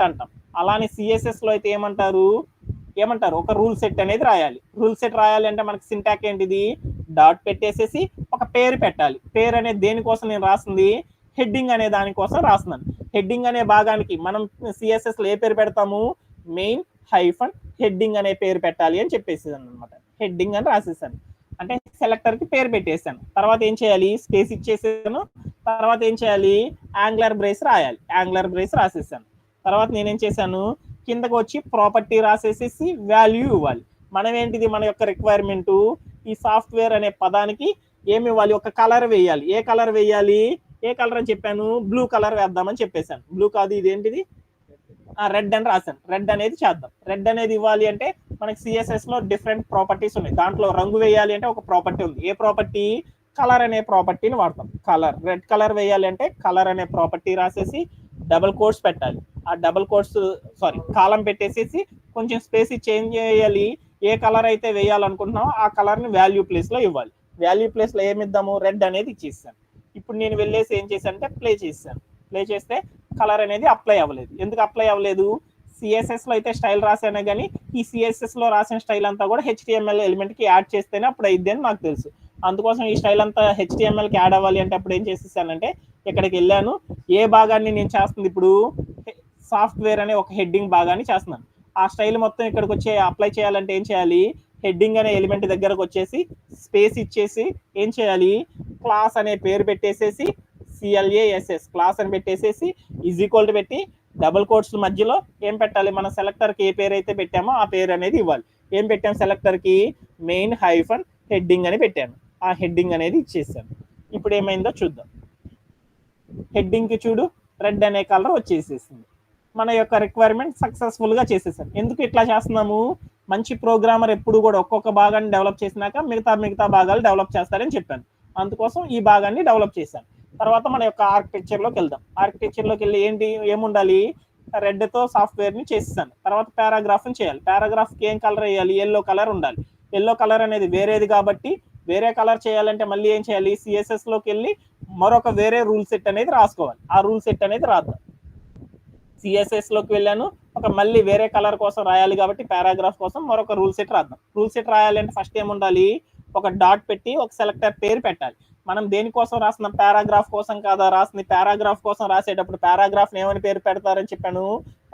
Set అంటాం. అలానే CSS లో అయితే ఏమంటారు, ఒక రూల్ సెట్ అనేది రాయాలి. రూల్ సెట్ రాయాలి అంటే మనకి సింటాక్ ఏంటిది, డాట్ పెట్టేసేసి ఒక పేరు పెట్టాలి. పేరు అనేది దేనికోసం నేను రాసింది, హెడ్డింగ్ అనే దానికోసం రాస్తున్నాను. హెడ్డింగ్ అనే భాగానికి మనం సిఎస్ఎస్ లో ఏ పేరు పెడతాము, మెయిన్ హైఫన్ హెడ్డింగ్ అనే పేరు పెట్టాలి అని చెప్పేసాను అనమాట. హెడ్డింగ్ అని రాసేసాను. అంటే సెలెక్టర్ కి పేరు పెట్టేసాను. తర్వాత ఏం చేయాలి, స్పేస్ ఇచ్చేసాను. తర్వాత ఏం చేయాలి, యాంగులర్ బ్రేస్ రాయాలి. యాంగులర్ బ్రేస్ రాసేసాను. తర్వాత నేనేం చేశాను, కిందకు వచ్చి ప్రాపర్టీ రాసేసేసి వాల్యూ ఇవ్వాలి. మనం ఏంటిది, మన యొక్క రిక్వైర్మెంట్ ఈ సాఫ్ట్వేర్ అనే పదానికి ఏమి ఇవ్వాలి, ఒక కలర్ వేయాలి. ఏ కలర్ వేయాలి, ఏ కలర్ అని చెప్పాను, బ్లూ కలర్ వేద్దామని చెప్పేశాను. బ్లూ కాదు, ఇది ఏంటిది, రెడ్ అని రాశాను. రెడ్ అనేది చేద్దాం. రెడ్ అనేది ఇవ్వాలి అంటే మనకి సిఎస్ఎస్ లో డిఫరెంట్ ప్రాపర్టీస్ ఉన్నాయి. దాంట్లో రంగు వేయాలి అంటే ఒక ప్రాపర్టీ ఉంది. ఏ ప్రాపర్టీ, కలర్ అనే ప్రాపర్టీని వాడతాం. కలర్, రెడ్ కలర్ వేయాలి అంటే కలర్ అనే ప్రాపర్టీ రాసేసి డబుల్ కోట్స్ పెట్టాలి. ఆ డబుల్ కోట్స్ కాలం పెట్టేసేసి కొంచెం స్పేస్ చేంజ్ చేయాలి. ఏ కలర్ అయితే వేయాలనుకుంటున్నామో ఆ కలర్ ని వాల్యూ ప్లేస్ లో ఇవ్వాలి. వాల్యూ ప్లేస్ లో ఏమి ఇద్దాము, రెడ్ అనేది ఇచ్చేసాను. ఇప్పుడు నేను వెళ్ళేసి ఏం చేశాను అంటే ప్లే చేశాను. ప్లే చేస్తే కలర్ అనేది అప్లై అవ్వలేదు. ఎందుకు అప్లై అవ్వలేదు, సిఎస్ఎస్ లో అయితే స్టైల్ రాసానే కానీ ఈ సిఎస్ఎస్ లో రాసిన స్టైల్ అంతా కూడా హెచ్టిఎంఎల్ ఎలిమెంట్ కి యాడ్ చేస్తేనే అప్పుడు అయింది అని నాకు తెలుసు. అందుకోసం ఈ స్టైల్ అంతా హెచ్టిఎంఎల్ కి యాడ్ అవ్వాలి అంటే అప్పుడు ఏం చేసేసానంటే ఇక్కడికి వెళ్ళాను. ఏ భాగాన్ని నేను చేస్తుంది, ఇప్పుడు సాఫ్ట్వేర్ అనే ఒక హెడ్డింగ్ భాగాన్ని చేస్తున్నాను. ఆ స్టైల్ మొత్తం ఇక్కడికి వచ్చి అప్లై చేయాలంటే ఏం చేయాలి, హెడ్డింగ్ అనే ఎలిమెంట్ దగ్గరకు వచ్చేసి స్పేస్ ఇచ్చేసి ఏం చేయాలి, క్లాస్ అనే పేరు పెట్టేసేసి CLASS క్లాస్ అని పెట్టేసేసి ఈక్వల్ టు పెట్టి డబుల్ కోట్స్ మధ్యలో ఏం పెట్టాలి, మన సెలెక్టర్ కి ఏ పేరు అయితే పెట్టామో ఆ పేరు అనేది ఇవ్వాలి. ఏం పెట్టాము సెలెక్టర్ కి, మెయిన్ హైఫన్ హెడ్డింగ్ అని పెట్టాను. ఆ హెడ్డింగ్ అనేది ఇచ్చేసాను. ఇప్పుడు ఏమైందో చూద్దాం. హెడ్డింగ్ కి చూడు, రెడ్ అనే కలర్ వచ్చేసేసింది. మన యొక్క రిక్వైర్మెంట్ సక్సెస్ఫుల్ గా చేసేసాం. ఎందుకు ఇట్లా చేస్తున్నాము, మంచి ప్రోగ్రామర్ ఎప్పుడు కూడా ఒక్కొక్క భాగాన్ని డెవలప్ చేసినాక మిగతా భాగాలు డెవలప్ చేస్తారని చెప్పాను. అందుకోసం ఈ భాగాన్ని డెవలప్ చేశాను. తర్వాత మన యొక్క ఆర్కిటెక్చర్ లోకి వెళ్దాం. ఆర్కిటెక్చర్ లోకి వెళ్ళి ఏముండాలి, రెడ్ తో సాఫ్ట్వేర్ ని చేసేసాను. తర్వాత పారాగ్రాఫ్ ని చేయాలి. పారాగ్రాఫ్ కి ఏం కలర్ వేయాలి, ఎల్లో కలర్ ఉండాలి. ఎల్లో కలర్ అనేది వేరేది కాబట్టి వేరే కలర్ చేయాలంటే మళ్ళీ ఏం చేయాలి, సిఎస్ఎస్ లోకి వెళ్ళి మరొక వేరే రూల్ సెట్ అనేది రాసుకోవాలి. ఆ రూల్ సెట్ అనేది రాద్దాం. సిఎస్ఎస్ లోకి వెళ్ళాను, ఒక మళ్ళీ వేరే కలర్ కోసం రాయాలి కాబట్టి పారాగ్రాఫ్ కోసం మరొక రూల్ సెట్ రాద్దాం. రూల్ సెట్ రాయాలంటే ఫస్ట్ ఏముండాలి, ఒక డాట్ పెట్టి ఒక సెలెక్టర్ పేరు పెట్టాలి. మనం దేనికోసం రాసిన, పారాగ్రాఫ్ కోసం కాదా రాసింది, పారాగ్రాఫ్ కోసం రాసేటప్పుడు పారాగ్రాఫ్ ఏమని పేరు పెడతారని చెప్పాను,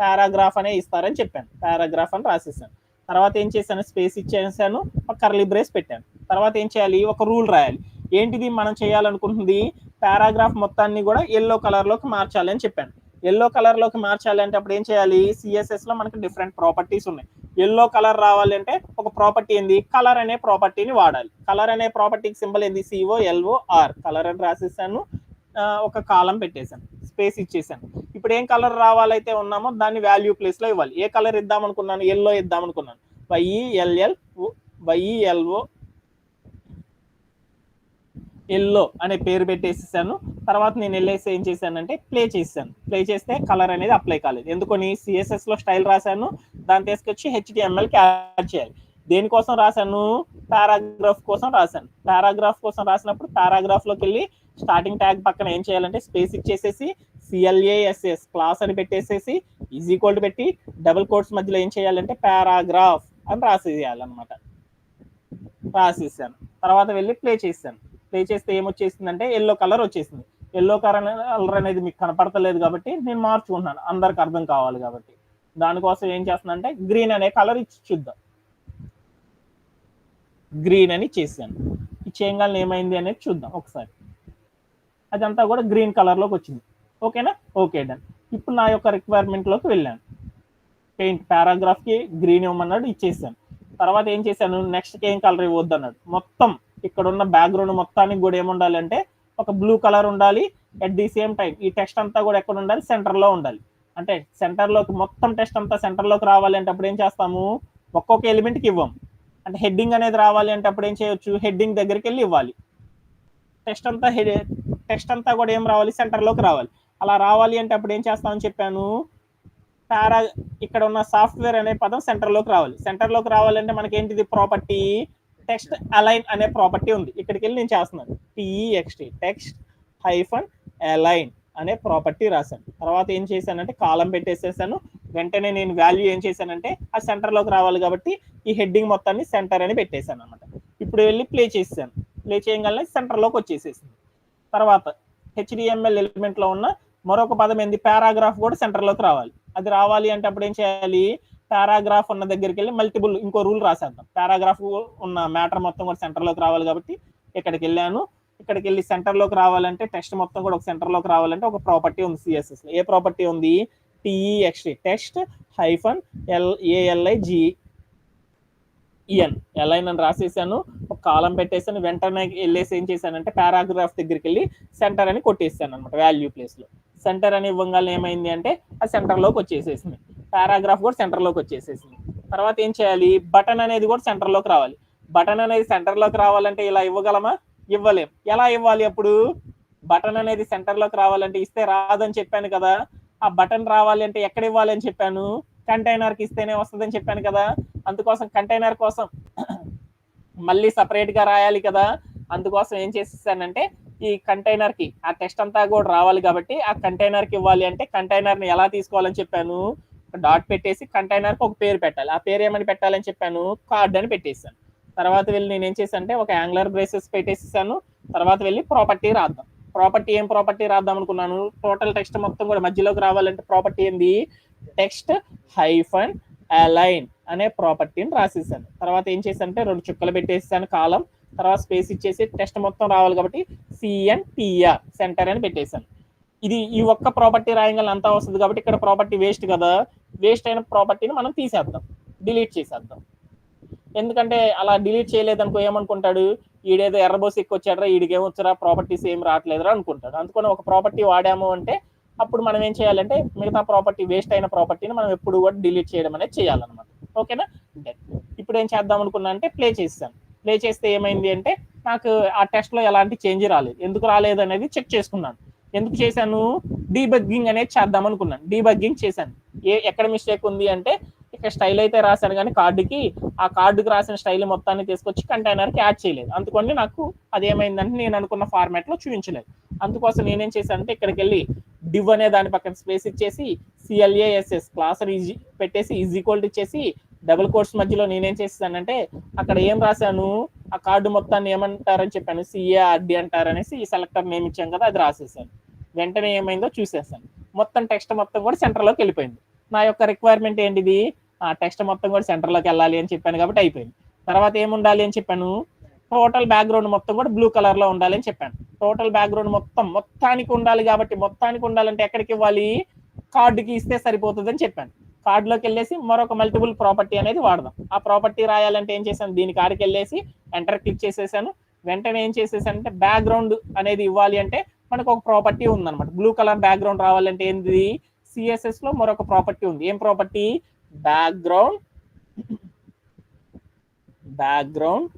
పారాగ్రాఫ్ అనే ఇస్తారని చెప్పాను. పారాగ్రాఫ్ అని రాసేసాను. తర్వాత ఏం చేశాను, స్పేస్ ఇచ్చేసాను, ఒక కర్లీ బ్రేస్ పెట్టాను. తర్వాత ఏం చేయాలి, ఒక రూల్ రాయాలి. ఏంటిది మనం చేయాలనుకుంటుంది, పారాగ్రాఫ్ మొత్తాన్ని కూడా ఎల్లో కలర్ లోకి మార్చాలి అని చెప్పాను. ఎల్లో కలర్ లోకి మార్చాలి అంటే అప్పుడు ఏం చేయాలి, సిఎస్ఎస్ లో మనకి డిఫరెంట్ ప్రాపర్టీస్ ఉన్నాయి. ఎల్లో కలర్ రావాలి అంటే ఒక ప్రాపర్టీ ఏంది, కలర్ అనే ప్రాపర్టీని వాడాలి. కలర్ అనే ప్రాపర్టీకి సింబల్ ఏంది, COLOR, కలర్ అని రాసేసాను. ఒక కాలం పెట్టేశాను, స్పేస్ ఇచ్చేసాను. ఇప్పుడు ఏం కలర్ రావాలైతే ఉన్నామో దాన్ని వాల్యూ ప్లేస్ లో ఇవ్వాలి. ఏ కలర్ ఇద్దాం అనుకున్నాను, ఎల్లో ఇద్దాం అనుకున్నాను. YELLO ఎల్లో అనే పేరు పెట్టేసేసాను. తర్వాత నేను వెళ్ళేసి ఏం చేశానంటే ప్లే చేశాను. ప్లే చేస్తే కలర్ అనేది అప్లై కాలేదు. ఎందుకని, సిఎస్ఎస్ లో స్టైల్ రాశాను, దాన్ని తీసుకొచ్చి HTML కి యాడ్ చేయాలి. దేనికోసం రాశాను, పారాగ్రాఫ్ కోసం రాశాను. పారాగ్రాఫ్ కోసం రాసినప్పుడు పారాగ్రాఫ్ లోకి వెళ్ళి స్టార్టింగ్ ట్యాగ్ పక్కన ఏం చేయాలంటే స్పేస్ ఇచ్చేసేసి CLASS క్లాస్ అని పెట్టేసేసి ఈక్వల్ టు పెట్టి డబుల్ కోట్స్ మధ్యలో ఏం చేయాలంటే పారాగ్రాఫ్ అని రాసేయాలన్నమాట. రాసేసాను. తర్వాత వెళ్ళి ప్లే చేశాను. ప్లే చేస్తే ఏమొచ్చేసిందంటే ఎల్లో కలర్ వచ్చేసింది. ఎల్లో కలర్ అనేది మీకు కనపడతలేదు కాబట్టి నేను మార్చుకుంటున్నాను, అందరికి అర్థం కావాలి కాబట్టి. దానికోసం ఏం చేస్తున్నానంటే గ్రీన్ అనే కలర్ ఇచ్చి చూద్దాం. గ్రీన్ అని చేశాను. ఈ చేయగానే ఏమైంది అనేది చూద్దాం ఒకసారి. అదంతా కూడా గ్రీన్ కలర్ లోకి వచ్చింది. ఓకేనా, ఓకే డన్. ఇప్పుడు నా యొక్క రిక్వైర్మెంట్ లోకి వెళ్ళాను. పెయింట్ పారాగ్రాఫ్ కి గ్రీన్ ఇవ్వమన్నాడు, ఇచ్చేసాను. తర్వాత ఏం చేశాను, నెక్స్ట్ ఏం కలర్ ఇవ్వద్దు అన్నాడు. మొత్తం ఇక్కడ ఉన్న బ్యాక్గ్రౌండ్ మొత్తానికి కూడా ఏముండాలి అంటే ఒక బ్లూ కలర్ ఉండాలి. అట్ ది సేమ్ టైం ఈ టెక్స్ట్ అంతా కూడా ఎక్కడ ఉండాలి, సెంటర్ లో ఉండాలి. అంటే సెంటర్ లోకి మొత్తం టెక్స్ట్ అంతా సెంటర్ లోకి రావాలి అంటే అప్పుడు ఏం చేస్తాము, ఒక్కొక్క ఎలిమెంట్ కి ఇవ్వం. అంటే హెడ్డింగ్ అనేది రావాలి అంటే అప్పుడు ఏం చేయొచ్చు, హెడ్డింగ్ దగ్గరికి వెళ్ళి ఇవ్వాలి. టెక్స్ట్ అంతా కూడా ఏం రావాలి, సెంటర్ లోకి రావాలి. అలా రావాలి అంటే అప్పుడు ఏం చేస్తామని చెప్పాను, ఇక్కడ ఉన్న సాఫ్ట్వేర్ అనే పదం సెంటర్ లోకి రావాలి. సెంటర్ లోకి రావాలంటే మనకి ఏంటిది ప్రాపర్టీ, టెక్స్ట్ అలైన్ అనే ప్రాపర్టీ ఉంది. ఇక్కడికి వెళ్ళి నేను చేస్తున్నాను TEXT టెక్స్ట్ హైఫన్ అలైన్ అనే ప్రాపర్టీ రాశాను. తర్వాత ఏం చేశానంటే కాలం పెట్టేసేసాను, వెంటనే నేను వాల్యూ ఏం చేశానంటే ఆ సెంటర్లోకి రావాలి కాబట్టి ఈ హెడ్డింగ్ మొత్తాన్ని సెంటర్ అని పెట్టేశాను అనమాట. ఇప్పుడు వెళ్ళి ప్లే చేసాను. ప్లే చేయగానే సెంటర్లోకి వచ్చేసేసింది. తర్వాత హెచ్డిఎంఎల్ ఎలిమెంట్లో ఉన్న మరొక పదం ఏంది, పారాగ్రాఫ్ కూడా సెంటర్లోకి రావాలి. అది రావాలి అంటే అప్పుడు ఏం చేయాలి, పారాగ్రాఫ్ ఉన్న దగ్గరికి వెళ్ళి మల్టిపుల్ ఇంకో రూల్ రాసేద్దాం. పారాగ్రాఫ్ ఉన్న మ్యాటర్ మొత్తం కూడా సెంటర్లోకి రావాలి కాబట్టి ఇక్కడికి వెళ్ళాను. ఇక్కడికి వెళ్ళి సెంటర్లోకి రావాలంటే టెక్స్ట్ మొత్తం కూడా ఒక సెంటర్లోకి రావాలంటే ఒక ప్రాపర్టీ ఉంది సిఎస్ఎస్ లో. ఏ ప్రాపర్టీ ఉంది, టిఈఎక్స్టి టెక్స్ట్ హైఫన్ ALIGN ఎలైన్ అని రాసేసాను. ఒక కాలం పెట్టేసాను. వెంటనే వెళ్ళేసి ఏం చేశానంటే పారాగ్రాఫ్ దగ్గరికి వెళ్ళి సెంటర్ అని కొట్టేసాను అనమాట. వాల్యూ ప్లేస్ లో సెంటర్ అని ఇవ్వగానే ఏమైంది అంటే ఆ సెంటర్లోకి వచ్చేసేసింది. పారాగ్రాఫ్ కూడా సెంటర్లోకి వచ్చేసేసింది. తర్వాత ఏం చేయాలి, బటన్ అనేది కూడా సెంటర్లోకి రావాలి. బటన్ అనేది సెంటర్లోకి రావాలంటే ఇలా ఇవ్వగలమా, ఇవ్వలేం. ఎలా ఇవ్వాలి అప్పుడు, బటన్ అనేది సెంటర్లోకి రావాలంటే ఇస్తే రాదని చెప్పాను కదా. ఆ బటన్ రావాలి అంటే ఎక్కడ ఇవ్వాలి అని చెప్పాను, కంటైనర్కి ఇస్తేనే వస్తుందని చెప్పాను కదా. అందుకోసం కంటైనర్ కోసం మళ్ళీ సపరేట్ గా రాయాలి కదా. అందుకోసం ఏం చేసేసానంటే ఈ కంటైనర్ కి ఆ టెక్స్ట్ అంతా కూడా రావాలి కాబట్టి ఆ కంటైనర్ కి ఇవ్వాలి అంటే కంటైనర్ ని ఎలా తీసుకోవాలని చెప్పాను, డాట్ పెట్టేసి కంటైనర్ కి ఒక పేరు పెట్టాలి. ఆ పేరు ఏమని పెట్టాలని చెప్పాను, కార్డ్ అని పెట్టేసాను. తర్వాత వెళ్ళి నేను ఏం చేశాను అంటే ఒక యాంగులర్ బ్రేసెస్ పెట్టేసాను. తర్వాత వెళ్ళి ప్రాపర్టీ రాద్దాం. ప్రాపర్టీ ఏం ప్రాపర్టీ రాద్దాం అనుకున్నాను, టోటల్ టెక్స్ట్ మొత్తం కూడా మధ్యలోకి రావాలంటే ప్రాపర్టీ ఏంది, టెక్స్ట్ హైఫన్ అలైన్ అనే ప్రాపర్టీని రాసేసాను. తర్వాత ఏం చేశానంటే 2 చుక్కలు పెట్టేసాను కాలం. తర్వాత స్పేస్ ఇచ్చేసి టెక్స్ట్ మొత్తం రావాలి కాబట్టి CNTR సెంటర్ అని పెట్టేశాను. ఇది ఈ ఒక్క ప్రాపర్టీ రాయగల అంతా వస్తుంది కాబట్టి ఇక్కడ ప్రాపర్టీ వేస్ట్ కదా. వేస్ట్ అయిన ప్రాపర్టీని మనం తీసేద్దాం, డిలీట్ చేసేద్దాం. ఎందుకంటే అలా డిలీట్ చేయలేదనుకో ఏమనుకుంటాడు, ఈడేదో ఎర్రబోసి వచ్చాడరా, ఈడికి ఏమొచ్చారా, ప్రాపర్టీస్ ఏం రావట్లేదురా అనుకుంటాడు. అందుకని ఒక ప్రాపర్టీ వాడాము అంటే అప్పుడు మనం ఏం చేయాలంటే మిగతా ప్రాపర్టీ వేస్ట్ అయిన ప్రాపర్టీని మనం ఎప్పుడు కూడా డిలీట్ చేయడం అనేది చేయాలన్నమాట. ఓకేనా. ఇప్పుడు ఏం చేద్దాం అనుకున్నా అంటే ప్లే చేస్తాను. ప్లే చేస్తే ఏమైంది అంటే నాకు ఆ టెస్ట్ లో ఎలాంటి చేంజ్ రాలేదు. ఎందుకు రాలేదు అనేది చెక్ చేసుకున్నాను. ఎందుకు చేశాను, డీబగ్గింగ్ అనేది చేద్దాం అనుకున్నాను. డీబగ్గింగ్ చేశాను. ఎక్కడ మిస్టేక్ ఉంది అంటే ఇక్కడ స్టైల్ అయితే రాశాను కానీ కార్డుకి ఆ కార్డుకి రాసిన స్టైల్ మొత్తాన్ని తీసుకొచ్చి కంటైనర్కి యాడ్ చేయలేదు. అందుకని నాకు అదేమైందంటే నేను అనుకున్న ఫార్మాట్ లో చూపించలేదు. అందుకోసం నేనేం చేశాను అంటే ఇక్కడికి వెళ్ళి డివ్ అనే దాని పక్కన స్పేస్ ఇచ్చేసి CLASS క్లాస్ పెట్టేసి ఈజ్ ఈక్వల్ టు ఇచ్చేసి డబుల్ కోట్స్ మధ్యలో నేనేం చేస్తానంటే అక్కడ ఏం రాశాను, ఆ కార్డు మొత్తాన్ని ఏమంటారని చెప్పాను, CARD అంటారనేసి ఈ సెలెక్టర్ నేమ్ ఇచ్చాం కదా, అది రాసేసాను. వెంటనే ఏమైందో చూసేసాను. మొత్తం టెక్స్ట్ మొత్తం కూడా సెంటర్లోకి వెళ్ళిపోయింది. నా యొక్క రిక్వైర్మెంట్ ఏంటిది, ఆ టెక్స్ట్ మొత్తం కూడా సెంటర్లోకి వెళ్ళాలి అని చెప్పాను కాబట్టి అయిపోయింది. తర్వాత ఏముండాలి అని చెప్పాను, టోటల్ బ్యాక్గ్రౌండ్ మొత్తం కూడా బ్లూ కలర్ లో ఉండాలి అని చెప్పాను. టోటల్ బ్యాక్గ్రౌండ్ మొత్తానికి ఉండాలి కాబట్టి మొత్తానికి ఉండాలంటే ఎక్కడికి ఇవ్వాలి, కార్డుకి ఇస్తే సరిపోతుంది అని చెప్పాను. కార్డులోకి వెళ్ళేసి మరొక మల్టిపుల్ ప్రాపర్టీ అనేది వాడదాం. ఆ ప్రాపర్టీ రాయాలంటే ఏం చేశాను, దీని కాడికి వెళ్ళేసి ఎంటర్ క్లిక్ చేసేసాను. వెంటనే ఏం చేసేసానంటే బ్యాక్గ్రౌండ్ అనేది ఇవ్వాలి అంటే మనకు ఒక ప్రాపర్టీ ఉందన్నమాట. బ్లూ కలర్ బ్యాక్గ్రౌండ్ రావాలంటే ఏంది, సిఎస్ఎస్ లో మరొక ప్రాపర్టీ ఉంది. ఏం ప్రాపర్టీ, బ్యాక్గ్రౌండ్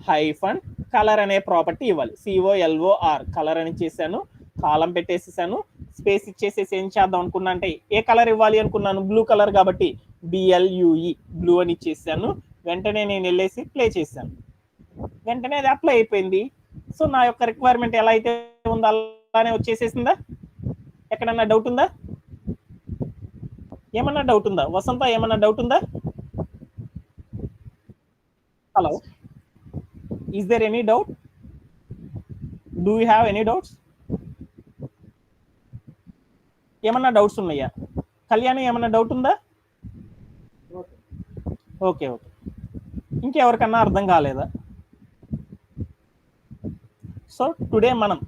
హైఫన్ కలర్ అనే ప్రాపర్టీ ఇవ్వాలి. COLOR కలర్ అని చేశాను. కాలం పెట్టేసేసాను. స్పేస్ ఇచ్చేసేసి ఏం చేద్దాం అనుకున్నా అంటే ఏ కలర్ ఇవ్వాలి అనుకున్నాను, బ్లూ కలర్ కాబట్టి BLUE బ్లూ అని ఇచ్చేసాను. వెంటనే నేను వెళ్ళేసి ప్లే చేశాను. వెంటనే అది అప్లై అయిపోయింది. సో నా యొక్క రిక్వైర్మెంట్ ఎలా అయితే ఉందో అలానే వచ్చేసేసిందా. ఎక్కడన్నా డౌట్ ఉందా, ఏమన్నా డౌట్ ఉందా వసంత, ఏమన్నా డౌట్ ఉందా? Hello, is there any doubt? Do you have any doubts? ఏమన్నా డౌట్స్ ఉన్నాయా? కళ్యాణి ఏమన్నా డౌట్ ఉందా? ఓకే ఓకే, ఇంకెవరికన్నా అర్థం కాలేదా? సో టుడే మనం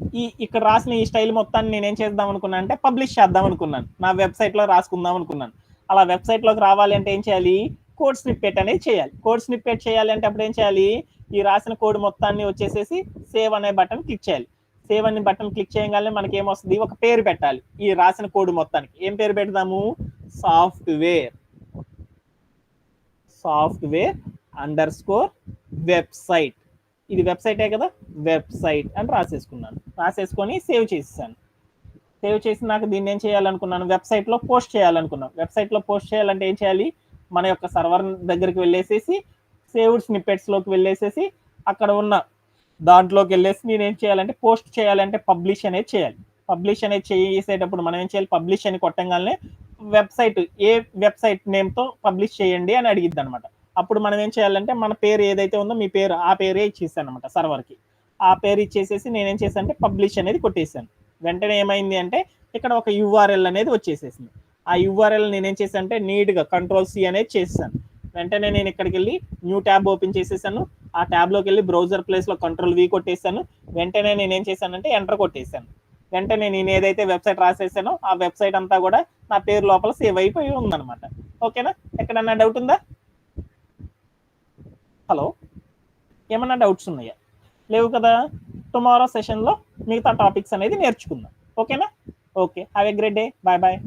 ఇక్కడ రాసిన ఈ స్టైల్ మొత్తాన్ని నేనేం చేద్దాం అనుకున్నాను అంటే పబ్లిష్ చేద్దాం అనుకున్నాను. నా వెబ్సైట్ లో రాసుకుందాం అనుకున్నాను. అలా వెబ్సైట్ లోకి రావాలి అంటే ఏం చేయాలి, కోడ్ స్నిప్పెట్ అనేది చేయాలి. కోడ్ స్నిప్పెట్ చేయాలి అంటే అప్పుడు ఏం చేయాలి, ఈ రాసిన కోడ్ మొత్తాన్ని వచ్చేసేసి సేవ్ అనే బటన్ క్లిక్ చేయాలి. సేవ్ అనే బటన్ క్లిక్ చేయగానే మనకి ఏమొస్తుంది, ఒక పేరు పెట్టాలి. ఈ రాసిన కోడ్ మొత్తానికి ఏం పేరు పెడదాము, సాఫ్ట్వేర్ అండర్స్కోర్ వెబ్సైట్. ఇది వెబ్సైటే కదా, వెబ్సైట్ అని రాసేసుకున్నాను. రాసేసుకొని సేవ్ చేసేసాను. సేవ్ చేసి నాకు దీన్ని ఏం చేయాలనుకున్నాను, వెబ్సైట్ లో పోస్ట్ చేయాలనుకున్నాను. వెబ్సైట్ లో పోస్ట్ చేయాలంటే ఏం చేయాలి, మన యొక్క సర్వర్ దగ్గరికి వెళ్ళేసేసి సేవ్డ్ స్నిప్పెట్స్ లోకి వెళ్ళేసేసి అక్కడ ఉన్న దాంట్లోకి వెళ్ళేసి నేను ఏం చేయాలంటే పోస్ట్ చేయాలంటే పబ్లిష్ అనేది చేయాలి. పబ్లిష్ అనేది చేసేటప్పుడు మనం ఏం చేయాలి, పబ్లిష్ అని కొట్టంగానే వెబ్సైట్ ఏ వెబ్సైట్ నేమ్తో పబ్లిష్ చేయండి అని అడిగిద్ది అనమాట. అప్పుడు మనం ఏం చేయాలంటే మన పేరు ఏదైతే ఉందో మీ పేరు ఆ పేరే ఇచ్చేసాను అనమాట సర్వర్కి. ఆ పేరు ఇచ్చేసేసి నేనేం చేశాను అంటే పబ్లిష్ అనేది కొట్టేసాను. వెంటనే ఏమైంది అంటే ఇక్కడ ఒక యూఆర్ఎల్ అనేది వచ్చేసేసింది. ఆ యూఆర్ఎల్ నేనేం చేశాను అంటే నీట్గా కంట్రోల్-C అనేది చేసేసాను. వెంటనే నేను ఇక్కడికి వెళ్ళి న్యూ ట్యాబ్ ఓపెన్ చేసేసాను. ఆ ట్యాబ్లోకి వెళ్ళి బ్రౌజర్ ప్లేస్లో కంట్రోల్-V కొట్టేసాను. వెంటనే నేనేం చేశానంటే ఎంటర్ కొట్టేసాను. వెంటనే నేను ఏదైతే వెబ్సైట్ రాసేసానో ఆ వెబ్సైట్ అంతా కూడా నా పేరు లోపల సేవ్ అయిపోయి ఉందన్నమాట. ఓకేనా? ఎక్కడన్నా డౌట్ ఉందా? హలో, ఏమన్నా డౌట్స్ ఉన్నాయా? లేవు కదా. టుమారో సెషన్లో మిగతా టాపిక్స్ అనేది నేర్చుకుందాం. ఓకేనా? Okay, have a great day. Bye bye.